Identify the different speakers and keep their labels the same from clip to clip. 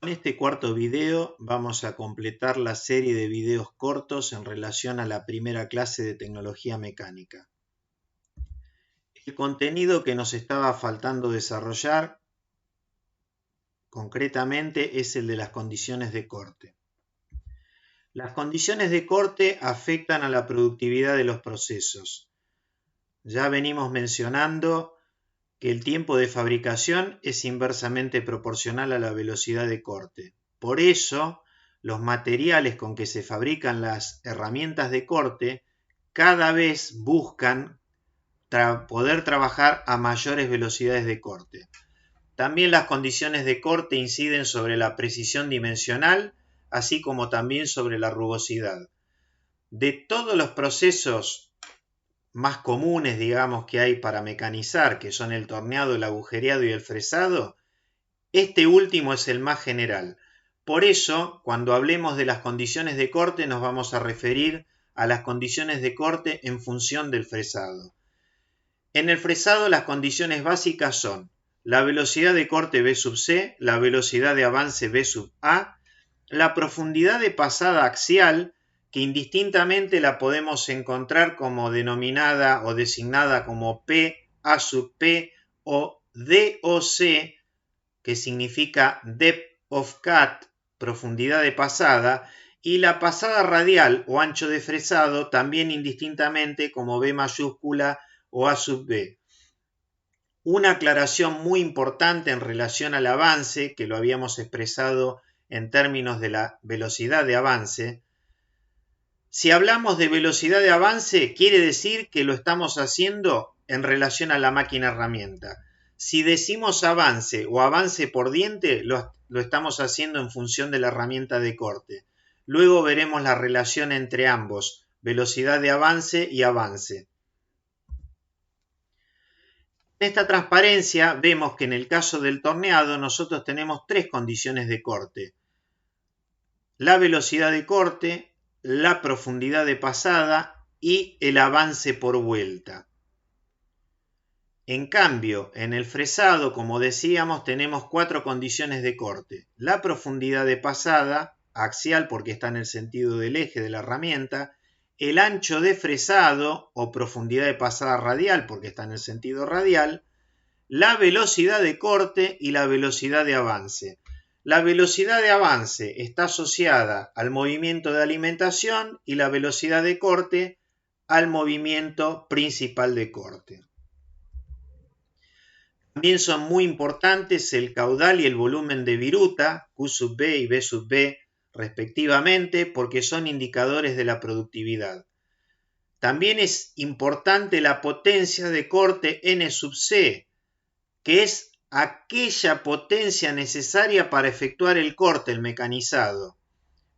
Speaker 1: En este cuarto video vamos a completar la serie de videos cortos en relación a la primera clase de tecnología mecánica. El contenido que nos estaba faltando desarrollar concretamente es el de las condiciones de corte. Las condiciones de corte afectan a la productividad de los procesos. Ya venimos mencionando que el tiempo de fabricación es inversamente proporcional a la velocidad de corte. Por eso, los materiales con que se fabrican las herramientas de corte cada vez buscan poder trabajar a mayores velocidades de corte. También las condiciones de corte inciden sobre la precisión dimensional, así como también sobre la rugosidad. De todos los procesos más comunes, digamos, que hay para mecanizar, que son el torneado, el agujereado y el fresado, este último es el más general. Por eso, cuando hablemos de las condiciones de corte, nos vamos a referir a las condiciones de corte en función del fresado. En el fresado, las condiciones básicas son la velocidad de corte V sub C, la velocidad de avance V sub A, la profundidad de pasada axial, que indistintamente la podemos encontrar como denominada o designada como P, A sub P o DOC, que significa Depth of Cut, profundidad de pasada, y la pasada radial o ancho de fresado también indistintamente como B mayúscula o A sub B. Una aclaración muy importante en relación al avance, que lo habíamos expresado en términos de la velocidad de avance. Si hablamos de velocidad de avance, quiere decir que lo estamos haciendo en relación a la máquina herramienta. Si decimos avance o avance por diente, lo estamos haciendo en función de la herramienta de corte. Luego veremos la relación entre ambos, velocidad de avance y avance. En esta transparencia vemos que en el caso del torneado nosotros tenemos tres condiciones de corte. La velocidad de corte, la profundidad de pasada y el avance por vuelta. En cambio, en el fresado, como decíamos, tenemos cuatro condiciones de corte. La profundidad de pasada, axial porque está en el sentido del eje de la herramienta, el ancho de fresado o profundidad de pasada radial porque está en el sentido radial, la velocidad de corte y la velocidad de avance. La velocidad de avance está asociada al movimiento de alimentación y la velocidad de corte al movimiento principal de corte. También son muy importantes el caudal y el volumen de viruta, Q sub B y B sub B respectivamente, porque son indicadores de la productividad. También es importante la potencia de corte N sub C, que es aquella potencia necesaria para efectuar el corte, el mecanizado.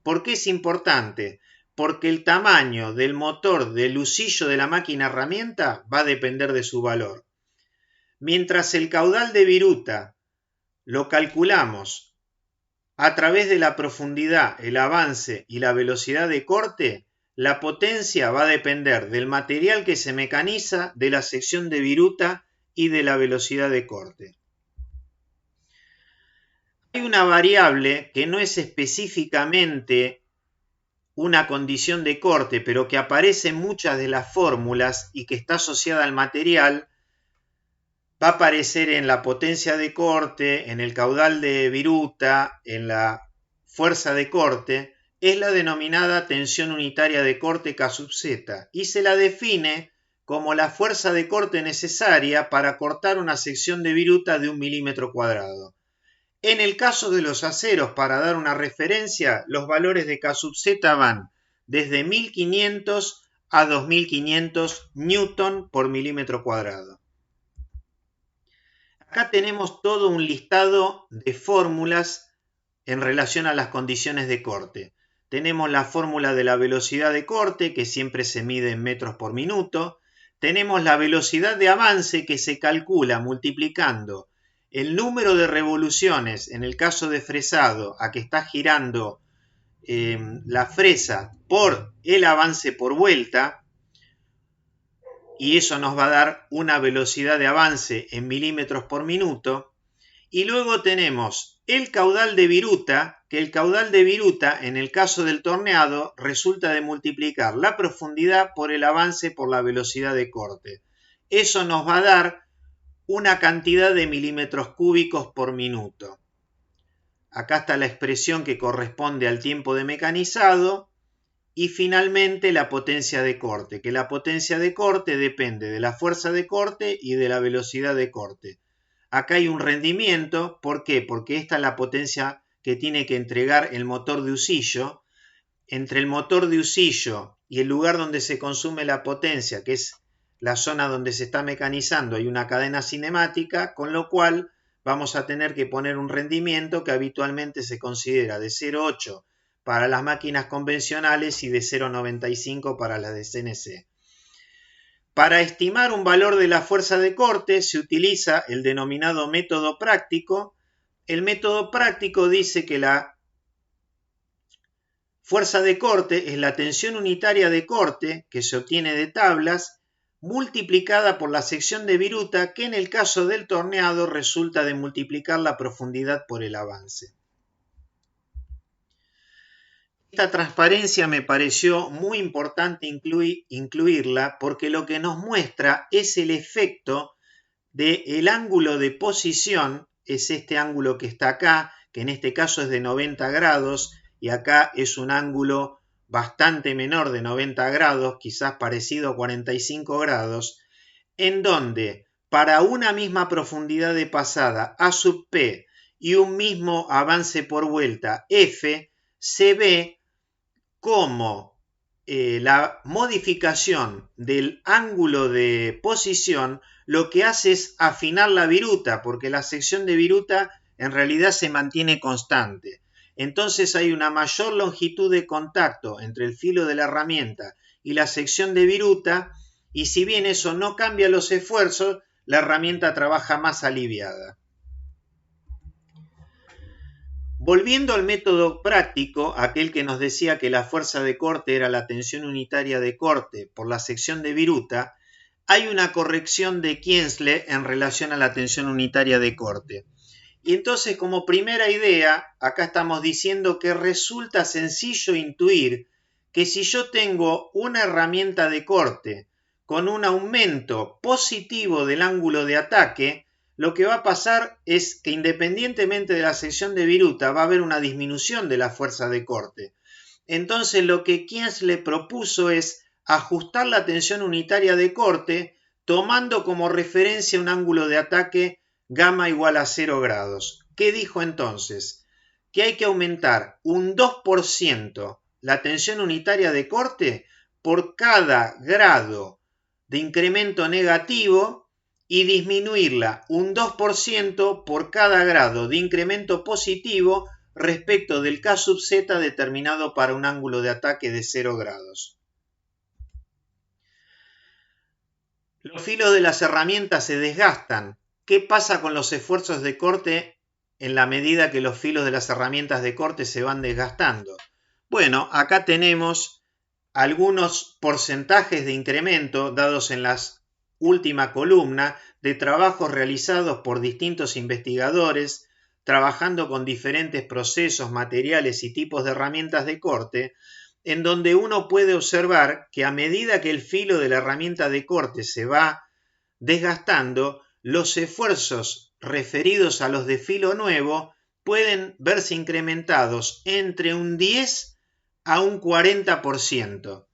Speaker 1: ¿Por qué es importante? Porque el tamaño del motor del husillo de la máquina herramienta va a depender de su valor. Mientras el caudal de viruta lo calculamos a través de la profundidad, el avance y la velocidad de corte, la potencia va a depender del material que se mecaniza, de la sección de viruta y de la velocidad de corte. Hay una variable que no es específicamente una condición de corte, pero que aparece en muchas de las fórmulas y que está asociada al material. Va a aparecer en la potencia de corte, en el caudal de viruta, en la fuerza de corte, es la denominada tensión unitaria de corte K sub Z y se la define como la fuerza de corte necesaria para cortar una sección de viruta de 1 milímetro cuadrado. En el caso de los aceros, para dar una referencia, los valores de K sub Z van desde 1500 a 2500 newton por milímetro cuadrado. Acá tenemos todo un listado de fórmulas en relación a las condiciones de corte. Tenemos la fórmula de la velocidad de corte, que siempre se mide en metros por minuto. Tenemos la velocidad de avance, que se calcula multiplicando el número de revoluciones, en el caso de fresado, a que está girando la fresa por el avance por vuelta, y eso nos va a dar una velocidad de avance en milímetros por minuto. Y luego tenemos el caudal de viruta, que el caudal de viruta, en el caso del torneado, resulta de multiplicar la profundidad por el avance por la velocidad de corte. Eso nos va a dar una cantidad de milímetros cúbicos por minuto. Acá está la expresión que corresponde al tiempo de mecanizado. Y finalmente la potencia de corte, que la potencia de corte depende de la fuerza de corte y de la velocidad de corte. Acá hay un rendimiento, ¿por qué? Porque esta es la potencia que tiene que entregar el motor de Usillo. Entre el motor de Usillo y el lugar donde se consume la potencia, que es la zona donde se está mecanizando, hay una cadena cinemática, con lo cual vamos a tener que poner un rendimiento que habitualmente se considera de 0,8 para las máquinas convencionales y de 0,95 para las de CNC. Para estimar un valor de la fuerza de corte se utiliza el denominado método práctico. El método práctico dice que la fuerza de corte es la tensión unitaria de corte que se obtiene de tablas multiplicada por la sección de viruta, que en el caso del torneado resulta de multiplicar la profundidad por el avance. Esta transparencia me pareció muy importante incluirla porque lo que nos muestra es el efecto del ángulo de posición, es este ángulo que está acá, que en este caso es de 90 grados y acá es un ángulo bastante menor de 90 grados, quizás parecido a 45 grados, en donde para una misma profundidad de pasada A sub P y un mismo avance por vuelta F, se ve como la modificación del ángulo de posición lo que hace es afinar la viruta, porque la sección de viruta en realidad se mantiene constante. Entonces hay una mayor longitud de contacto entre el filo de la herramienta y la sección de viruta, y si bien eso no cambia los esfuerzos, la herramienta trabaja más aliviada. Volviendo al método práctico, aquel que nos decía que la fuerza de corte era la tensión unitaria de corte por la sección de viruta, hay una corrección de Kienzle en relación a la tensión unitaria de corte. Y entonces, como primera idea, acá estamos diciendo que resulta sencillo intuir que si yo tengo una herramienta de corte con un aumento positivo del ángulo de ataque, lo que va a pasar es que independientemente de la sección de viruta va a haber una disminución de la fuerza de corte. Entonces lo que Kienzle propuso es ajustar la tensión unitaria de corte tomando como referencia un ángulo de ataque gamma igual a 0 grados. ¿Qué dijo entonces? Que hay que aumentar un 2% la tensión unitaria de corte por cada grado de incremento negativo y disminuirla un 2% por cada grado de incremento positivo respecto del K sub z determinado para un ángulo de ataque de 0 grados. Los filos de las herramientas se desgastan. ¿Qué pasa con los esfuerzos de corte en la medida que los filos de las herramientas de corte se van desgastando? Bueno, acá tenemos algunos porcentajes de incremento dados en la última columna de trabajos realizados por distintos investigadores trabajando con diferentes procesos, materiales y tipos de herramientas de corte, en donde uno puede observar que a medida que el filo de la herramienta de corte se va desgastando, los esfuerzos referidos a los de filo nuevo pueden verse incrementados entre un 10 a un 40%.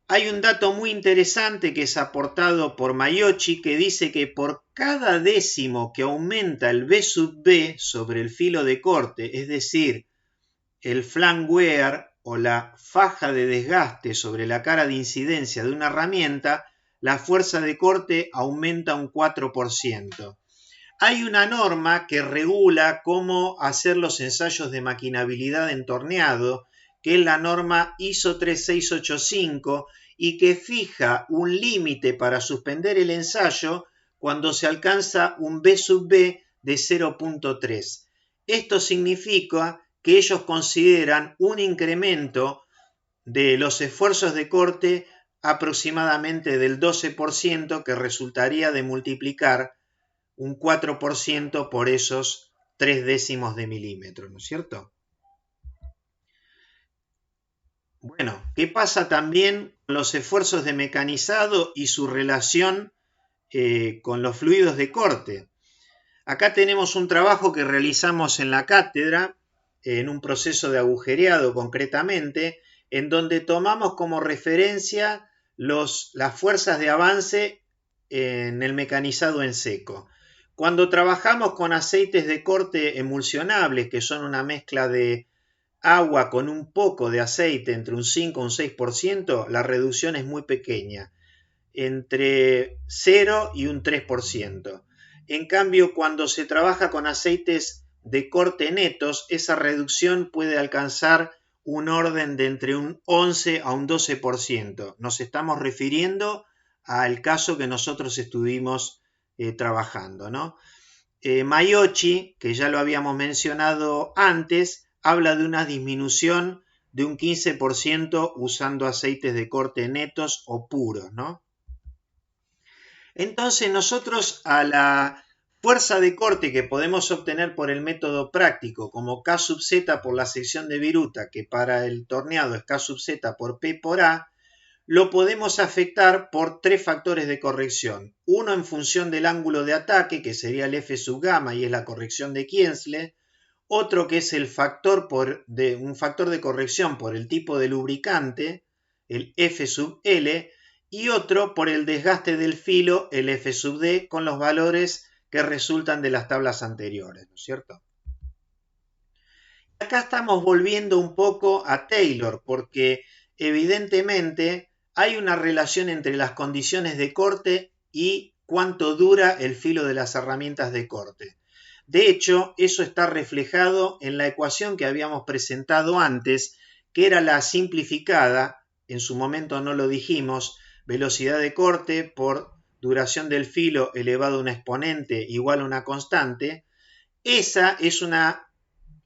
Speaker 1: Hay un dato muy interesante que es aportado por Maiocchi que dice que por cada décimo que aumenta el B sub B sobre el filo de corte, es decir, el flank wear o la faja de desgaste sobre la cara de incidencia de una herramienta, la fuerza de corte aumenta un 4%. Hay una norma que regula cómo hacer los ensayos de maquinabilidad en torneado, que es la norma ISO 3685 y que fija un límite para suspender el ensayo cuando se alcanza un B sub B de 0.3. Esto significa que ellos consideran un incremento de los esfuerzos de corte aproximadamente del 12% que resultaría de multiplicar un 4% por esos 0,3 de milímetro, ¿no es cierto? Bueno, ¿qué pasa también con los esfuerzos de mecanizado y su relación con los fluidos de corte? Acá tenemos un trabajo que realizamos en la cátedra, en un proceso de agujereado concretamente, en donde tomamos como referencia las fuerzas de avance en el mecanizado en seco. Cuando trabajamos con aceites de corte emulsionables, que son una mezcla de agua con un poco de aceite, entre un 5 y un 6%, la reducción es muy pequeña, entre 0 y un 3%. En cambio, cuando se trabaja con aceites de corte netos, esa reducción puede alcanzar un orden de entre un 11 a un 12%. Nos estamos refiriendo al caso que nosotros estuvimos trabajando, ¿no? Maiochi, que ya lo habíamos mencionado antes, habla de una disminución de un 15% usando aceites de corte netos o puros, ¿no? Entonces nosotros a la fuerza de corte que podemos obtener por el método práctico, como K sub Z por la sección de viruta, que para el torneado es K sub Z por P por A, lo podemos afectar por tres factores de corrección. Uno en función del ángulo de ataque, que sería el F sub gamma y es la corrección de Kienzle. Otro que es un factor de corrección por el tipo de lubricante, el F sub L, y otro por el desgaste del filo, el F sub D, con los valores que resultan de las tablas anteriores, ¿no es cierto? Acá estamos volviendo un poco a Taylor, porque evidentemente hay una relación entre las condiciones de corte y cuánto dura el filo de las herramientas de corte. De hecho, eso está reflejado en la ecuación que habíamos presentado antes, que era la simplificada, en su momento no lo dijimos, velocidad de corte por duración del filo elevado a una exponente igual a una constante. Esa es una,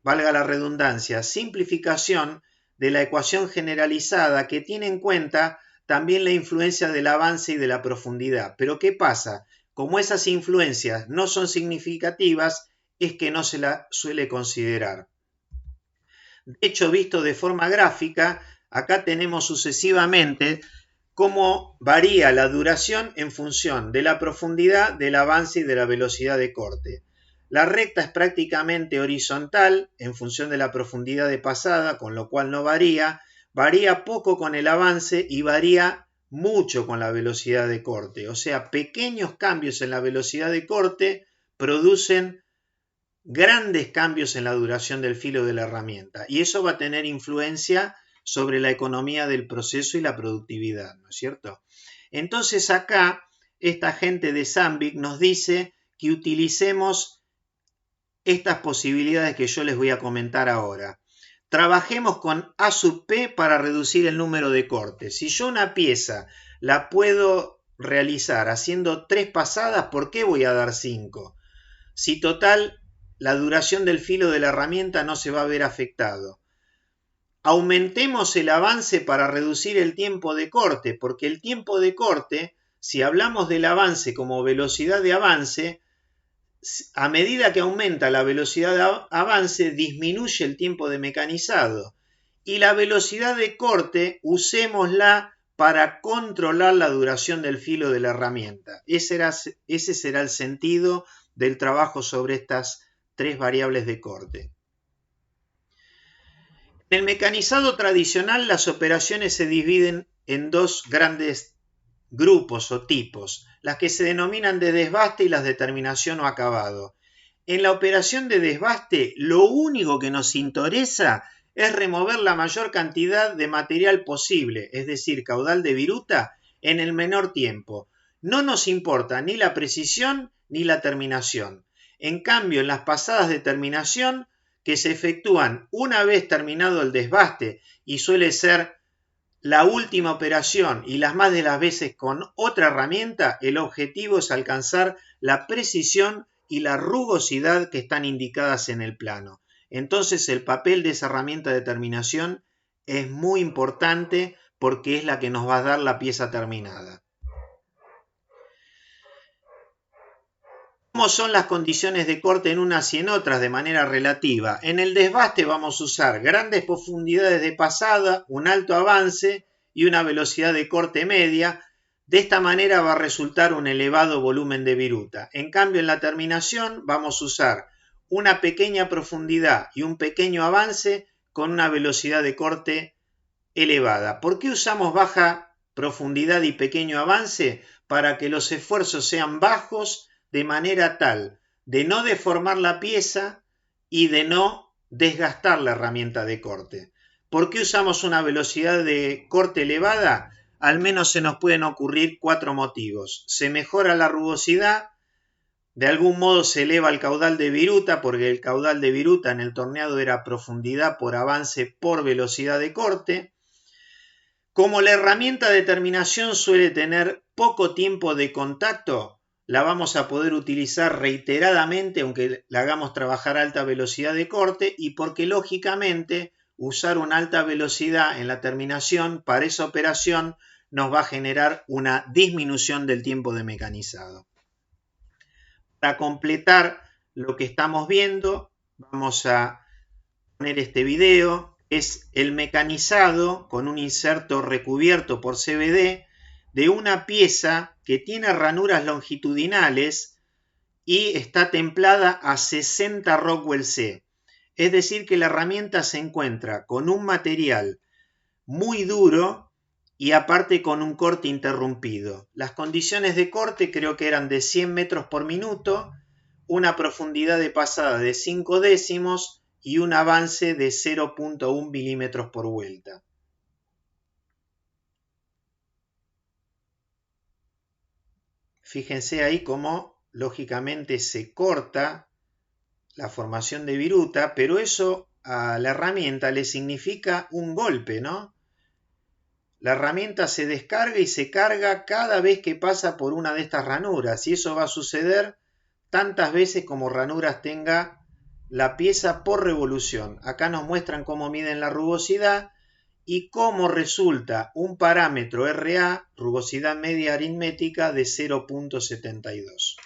Speaker 1: valga la redundancia, simplificación de la ecuación generalizada que tiene en cuenta también la influencia del avance y de la profundidad. Pero ¿qué pasa? Como esas influencias no son significativas, es que no se la suele considerar. De hecho, visto de forma gráfica, acá tenemos sucesivamente cómo varía la duración en función de la profundidad, del avance y de la velocidad de corte. La recta es prácticamente horizontal en función de la profundidad de pasada, con lo cual no varía poco con el avance y varía mucho con la velocidad de corte. O sea, pequeños cambios en la velocidad de corte producen grandes cambios en la duración del filo de la herramienta y eso va a tener influencia sobre la economía del proceso y la productividad, ¿no es cierto? Entonces acá esta gente de Sandvik nos dice que utilicemos estas posibilidades que yo les voy a comentar ahora. Trabajemos con A sub P para reducir el número de cortes. Si yo una pieza la puedo realizar haciendo 3 pasadas, ¿por qué voy a dar 5? Si total la duración del filo de la herramienta no se va a ver afectado. Aumentemos el avance para reducir el tiempo de corte, porque el tiempo de corte, si hablamos del avance como velocidad de avance, a medida que aumenta la velocidad de avance, disminuye el tiempo de mecanizado. Y la velocidad de corte, usémosla para controlar la duración del filo de la herramienta. Ese será el sentido del trabajo sobre estas tres variables de corte. En el mecanizado tradicional, las operaciones se dividen en dos grandes grupos o tipos, las que se denominan de desbaste y las de terminación o acabado. En la operación de desbaste, lo único que nos interesa es remover la mayor cantidad de material posible, es decir, caudal de viruta, en el menor tiempo. No nos importa ni la precisión ni la terminación. En cambio, en las pasadas de terminación, que se efectúan una vez terminado el desbaste y suele ser la última operación y las más de las veces con otra herramienta, el objetivo es alcanzar la precisión y la rugosidad que están indicadas en el plano. Entonces el papel de esa herramienta de terminación es muy importante porque es la que nos va a dar la pieza terminada. ¿Cómo son las condiciones de corte en unas y en otras de manera relativa? En el desbaste vamos a usar grandes profundidades de pasada, un alto avance y una velocidad de corte media. De esta manera va a resultar un elevado volumen de viruta. En cambio, en la terminación vamos a usar una pequeña profundidad y un pequeño avance con una velocidad de corte elevada. ¿Por qué usamos baja profundidad y pequeño avance? Para que los esfuerzos sean bajos de manera tal de no deformar la pieza y de no desgastar la herramienta de corte. ¿Por qué usamos una velocidad de corte elevada? Al menos se nos pueden ocurrir 4 motivos. Se mejora la rugosidad, de algún modo se eleva el caudal de viruta, porque el caudal de viruta en el torneado era profundidad por avance por velocidad de corte. Como la herramienta de terminación suele tener poco tiempo de contacto, la vamos a poder utilizar reiteradamente aunque la hagamos trabajar a alta velocidad de corte, y porque lógicamente usar una alta velocidad en la terminación para esa operación nos va a generar una disminución del tiempo de mecanizado. Para completar lo que estamos viendo, vamos a poner este video. Es el mecanizado con un inserto recubierto por CVD de una pieza que tiene ranuras longitudinales y está templada a 60 Rockwell C. Es decir, que la herramienta se encuentra con un material muy duro y aparte con un corte interrumpido. Las condiciones de corte creo que eran de 100 metros por minuto, una profundidad de pasada de 5 décimos y un avance de 0.1 milímetros por vuelta. Fíjense ahí cómo lógicamente se corta la formación de viruta, pero eso a la herramienta le significa un golpe, ¿no? La herramienta se descarga y se carga cada vez que pasa por una de estas ranuras, y eso va a suceder tantas veces como ranuras tenga la pieza por revolución. Acá nos muestran cómo miden la rugosidad y cómo resulta un parámetro RA, rugosidad media aritmética, de 0.72.